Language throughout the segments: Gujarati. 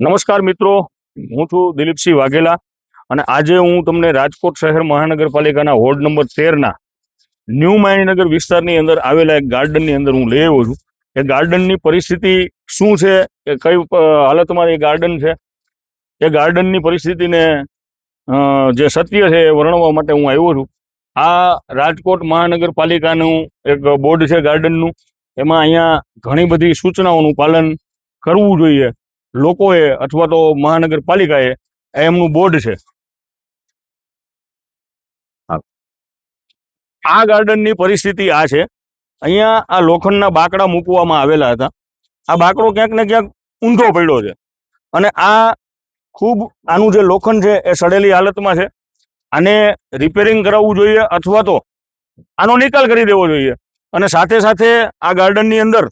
નમસ્કાર મિત્રો, હું છું દિલીપસિંહ વાઘેલા અને આજે હું તમને રાજકોટ શહેર મહાનગરપાલિકાના વોર્ડ નંબર 13ના ન્યૂ માણીનગર વિસ્તારની અંદર આવેલા એક ગાર્ડનની અંદર હું લઈ આવ્યો છું. એ ગાર્ડનની પરિસ્થિતિ શું છે, કે કઈ હાલતમાં એ ગાર્ડન છે, એ ગાર્ડનની પરિસ્થિતિને જે સત્ય છે એ વર્ણવવા માટે હું આવ્યો છું. આ રાજકોટ મહાનગરપાલિકાનું એક બોર્ડ છે ગાર્ડનનું. એમાં અહીંયા ઘણી બધી સૂચનાઓનું પાલન કરવું જોઈએ લોકોએ, અથવા તો મહાનગરપાલિકાએ. એમનું બોર્ડ છે. આ ગાર્ડનની પરિસ્થિતિ આ છે. અહીંયા આ લોખંડના બાકડા મૂકવામાં આવેલા હતા. આ બાકડો ક્યાંક ને ક્યાંક ઊંધો પડ્યો છે અને આનું જે લોખંડ છે એ સડેલી હાલતમાં છે. આને રિપેરિંગ કરાવવું જોઈએ અથવા તો આનો નિકાલ કરી દેવો જોઈએ. અને સાથે સાથે આ ગાર્ડનની અંદર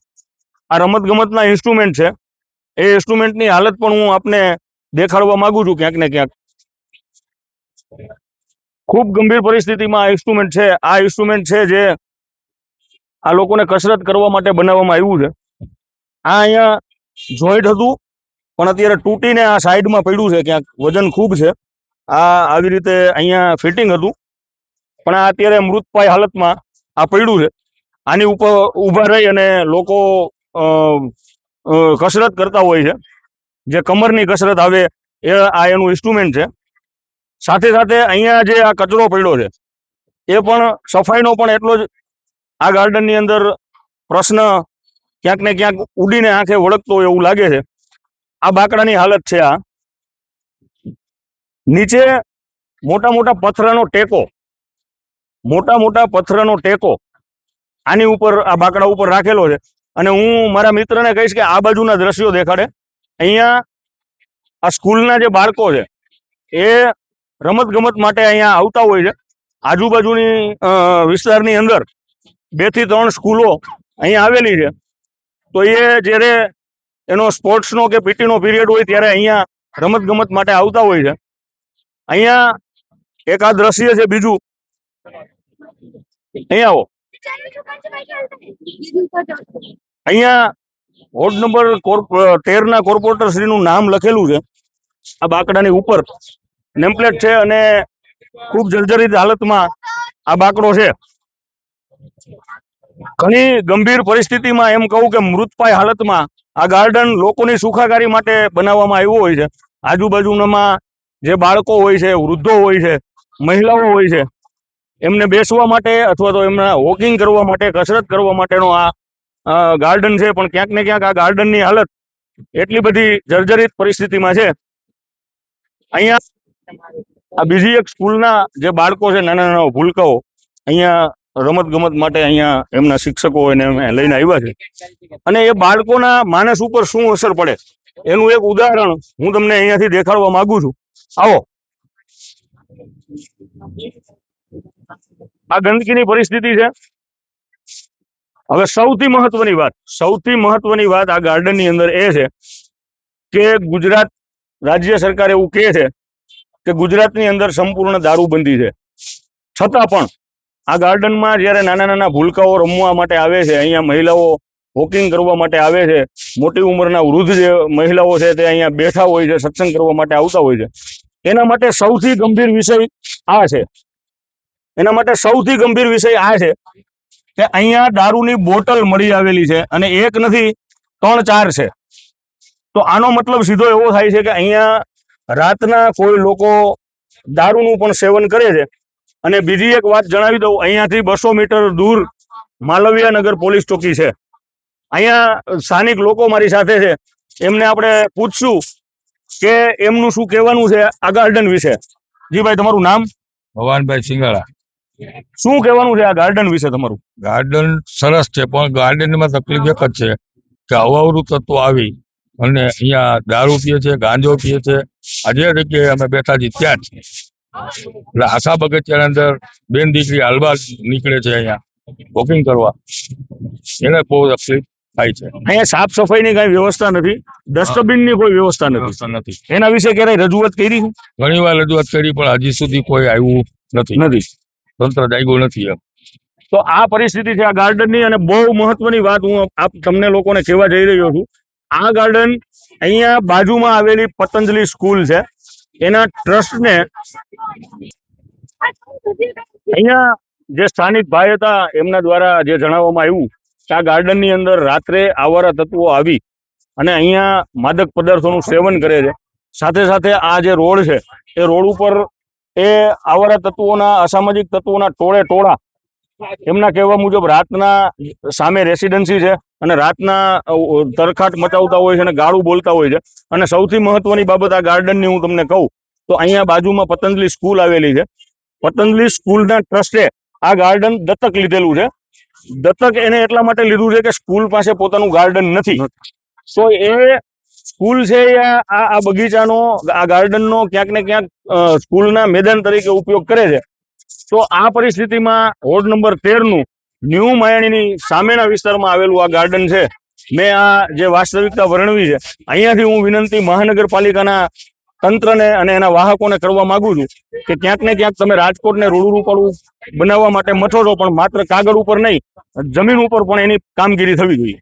આ રમતગમતના ઇન્સ્ટ્રુમેન્ટ છે, એ ઇન્સ્ટ્રુમેન્ટની હાલત પણ હું આપને દેખાડવા માંગુ છું. ક્યાંક ને ક્યાંક ખૂબ ગંભીર પરિસ્થિતિમાં આ ઇન્સ્ટ્રુમેન્ટ છે. આ ઇન્સ્ટ્રુમેન્ટ છે જે આ લોકોને કસરત કરવા માટે બનાવવામાં આવ્યું છે. આ અહીંયા જોઈન્ટ હતું પણ અત્યારે તૂટીને આ સાઈડમાં પડ્યું છે, ક્યાંક વજન ખૂબ છે. આ આવી રીતે અહીંયા ફિટિંગ હતું પણ આ અત્યારે મૃતપાય હાલતમાં આ પડ્યું છે. આની ઉપર ઊભા રહી અને લોકો કસરત કરતા હોય છે, જે કમરની કસરત આવે એ આ એનું ઇન્સ્ટ્રુમેન્ટ છે. સાથે સાથે અહીંયા જે આ કચરો પડ્યો છે એ પણ સફાઈનો પણ એટલો જ આ ગાર્ડનની અંદર પ્રશ્ન ક્યાંક ને ક્યાંક ઉડીને આંખે વળગતો હોય એવું લાગે છે. આ બાકડાની હાલત છે. આ નીચે મોટા મોટા પથ્થરનો ટેકો આની ઉપર, આ બાકડા ઉપર રાખેલો છે. અને હું મારા મિત્રને કહીશ કે આ બાજુના દ્રશ્યો દેખાડે. અહીંયા આ સ્કૂલના જે બાળકો છે એ રમત ગમત માટે અહીંયા આવતા હોય છે. આજુબાજુની વિસ્તારની અંદર 2 થી 3 સ્કૂલો અહીંયા આવેલી છે. તો એ જ્યારે એનો સ્પોર્ટ્સનો કે પીટીનો પીરિયડ હોય ત્યારે અહીંયા રમત ગમત માટે આવતા હોય છે. અહીંયા એક આ દ્રશ્ય છે. બીજું અહીંયા આવો. અહીંયા વોર્ડ નંબર 13ના કોર્પોરેટર શ્રીનું નામ લખેલું છે આ બાકડાની ઉપર. નેમપ્લેટ છે અને ખૂબ જર્જરિત હાલતમાં આ બાકડો છે. ઘણી ગંભીર પરિસ્થિતિમાં, એમ કહું કે મૃતપાય હાલતમાં આ ગાર્ડન લોકોની સુખાકારી માટે બનાવવામાં આવ્યું હોય છે. આજુબાજુમાં જે બાળકો હોય છે, વૃદ્ધો હોય છે, મહિલાઓ હોય છે, એમને બેસવા માટે અથવા તો એમના વોકિંગ કરવા માટે, કસરત કરવા માટેનો આ ગાર્ડન છે. પણ ક્યાંક ને ક્યાંક આ ગાર્ડનની હાલત એટલી બધી જર્જરિત પરિસ્થિતિમાં છે. અહીંયા આ બીજી એક સ્કૂલના જે બાળકો છે, નાના નાના ભૂલકાઓ, અહીંયા રમત ગમત માટે અહીંયા એમના શિક્ષકો એને લઈને આવ્યા છે. અને એ બાળકોના માનસ ઉપર શું અસર પડે એનું એક ઉદાહરણ હું તમને અહીંયાથી દેખાડવા માંગુ છું. આવો. આ ગંદકીની પરિસ્થિતિ છે. હવે સૌથી મહત્વની વાત આ ગાર્ડનની અંદર એ છે કે ગુજરાત રાજ્ય સરકાર એવું કહે છે કે ગુજરાતની અંદર સંપૂર્ણ દારૂબંધી છે. છતાં પણ આ ગાર્ડનમાં જ્યારે નાના નાના ભૂલકાઓ રમવા માટે આવે છે, અહીંયા મહિલાઓ વોકિંગ કરવા માટે આવે છે, મોટી ઉંમરના વૃદ્ધ જે મહિલાઓ છે તે અહીંયા બેઠા હોય છે, સત્સંગ કરવા માટે આવતા હોય છે. એના માટે સૌથી ગંભીર વિષય આ છે કે અહીંયા દારૂની બોટલ મળી આવેલી છે અને એક નથી, 3-4 છે. તો આનો મતલબ સીધો એવો થાય છે કે અહીંયા રાતના કોઈ લોકો દારૂનું પણ સેવન કરે છે. અને બીજી એક વાત જણાવી દઉં, અહીંયાથી 200 મીટર દૂર માલવીયાનગર પોલીસ ચોકી છે. અહીંયા સ્થાનિક લોકો મારી સાથે છે, એમને આપણે પૂછશું કે એમનું શું કહેવાનું છે આ ગાર્ડન વિશે. જી ભાઈ, તમારું નામ? ભવાનભાઈ સિંગાળા. શું કહેવાનું છે આ ગાર્ડન વિશે તમારું? ગાર્ડન સરસ છે, પણ ગાર્ડનમાં તકલીફ એક જ છે કે અવાવરું તત્વો આવી અને અહીંયા દારૂ પીએ છે, ગાંજો પીએ છે. આજે જગ્યાએ અમે બેઠા છીએ ત્યાં જ, એટલે આખા બગીચાની અંદર બેન દીકરી હાલવા નીકળે છે અહીંયા વોકિંગ કરવા, એને બહુ તકલીફ થાય છે. અહીંયા સાફ સફાઈની કઈ વ્યવસ્થા નથી, ડસ્ટબિનની કોઈ વ્યવસ્થા નથી. એના વિશે ક્યારેય રજૂઆત કરી? ઘણી વાર રજૂઆત કરી પણ હજી સુધી કોઈ આવ્યું નથી. તંત્ર જાગ્યું નથી. તો આ પરિસ્થિતિ છે આ ગાર્ડનની. અને બહુ મહત્વની વાત હું તમને લોકોને કહેવા જઈ રહ્યો છું, આ ગાર્ડન અહીંયા બાજુમાં આવેલી પતંજલિ સ્કૂલ છે, એના ટ્રસ્ટને અહીંયા જે સ્થાનિક ભાઈ હતા એમના દ્વારા જે જણાવવામાં આવ્યું કે આ ગાર્ડનની અંદર રાત્રે આવારા તત્વો આવી અને અહીંયા માદક પદાર્થોનું સેવન કરે છે. સાથે સાથે આ જે રોડ છે એ રોડ ઉપર એ આવારા તત્વોના, અસામાજિક તત્વોના ટોળા એમના કહેવા મુજબ રાતના સામે રેસિડેન્સી છે અને રાતના તરખાટ મચાવતા હોય છે અને ગાળું બોલતા હોય છે. અને સૌથી મહત્વની બાબત આ ગાર્ડનની હું તમને કહું તો અહીંયા બાજુમાં પતંજલિ સ્કૂલ આવેલી છે. પતંજલિ સ્કૂલના ટ્રસ્ટે આ ગાર્ડન દત્તક લીધેલું છે. દત્તક એને એટલા માટે લીધું છે કે સ્કૂલ પાસે પોતાનું ગાર્ડન નથી, તો એ સ્કૂલ છે એ આ બગીચાનો, આ ગાર્ડનનો ક્યાંક ને ક્યાંક સ્કૂલના મેદાન તરીકે ઉપયોગ કરે છે. તો આ પરિસ્થિતિમાં વોર્ડ નંબર 13 નું ન્યૂ માયાણીની સામેના વિસ્તારમાં આવેલું આ ગાર્ડન છે. મેં આ જે વાસ્તવિકતા વર્ણવી છે, અહીંયાથી હું વિનંતી મહાનગરપાલિકાના તંત્રને અને એના વાહકોને કરવા માંગુ છું કે ક્યાંક ને ક્યાંક તમે રાજકોટને રૂડું બનાવવા માટે મથો છો, પણ માત્ર કાગળ ઉપર નહીં, જમીન ઉપર પણ એની કામગીરી થવી જોઈએ.